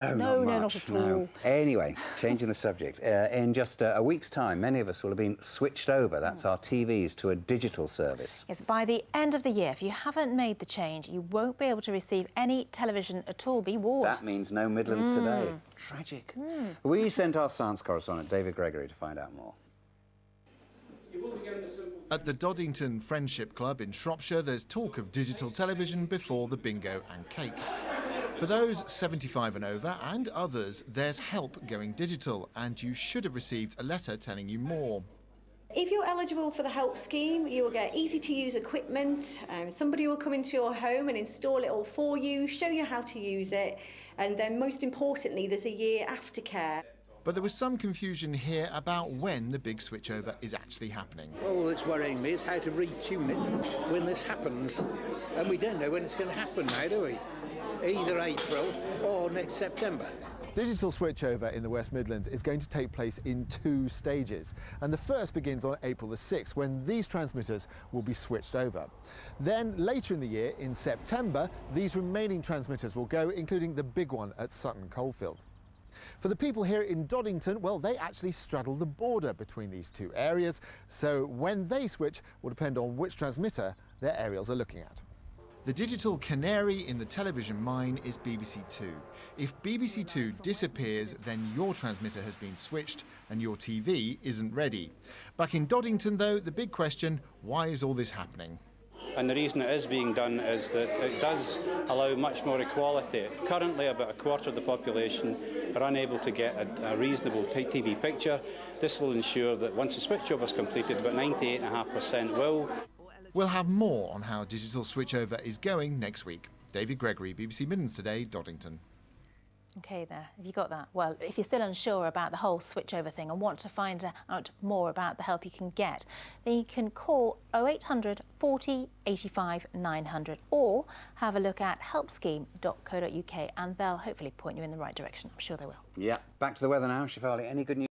Oh, No, not no, much, not at all. Anyway, changing the subject. In just a week's time, many of us will have been switched over, that's our TVs, to a digital service. Yes, by the end of the year, if you haven't made the change, you won't be able to receive any television at all. Be warned. That means no Midlands Today. Tragic. We sent our science correspondent, David Gregory, to find out more. At the Doddington Friendship Club in Shropshire, there's talk of digital television before the bingo and cake. For those 75 and over and others, there's help going digital, and you should have received a letter telling you more. If you're eligible for the help scheme, you will get easy-to-use equipment. Somebody will come into your home and install it all for you, show you how to use it, and then most importantly, there's a year aftercare. But there was some confusion here about when the big switchover is actually happening. All that's worrying me is how to retune it when this happens. And we don't know when it's going to happen now, do we? Either April or next September. Digital switchover in the West Midlands is going to take place in 2 stages. And the first begins on April the 6th, when these transmitters will be switched over. Then later in the year, in September, these remaining transmitters will go, including the big one at Sutton Coldfield. For the people here in Doddington, well, they actually straddle the border between these 2 areas, so when they switch will depend on which transmitter their aerials are looking at. The digital canary in the television mine is BBC2. If BBC2 disappears, then your transmitter has been switched and your TV isn't ready. Back in Doddington, though, the big question, why is all this happening? And the reason it is being done is that it does allow much more equality. Currently, about a quarter of the population are unable to get a reasonable TV picture. This will ensure that once the switchover is completed, about 98.5% will. We'll have more on how digital switchover is going next week. David Gregory, BBC Midlands Today, Doddington. OK, there. Have you got that? Well, if you're still unsure about the whole switchover thing and want to find out more about the help you can get, then you can call 0800 40 85 900 or have a look at helpscheme.co.uk and they'll hopefully point you in the right direction. I'm sure they will. Yeah, back to the weather now, Shefali. Any good news?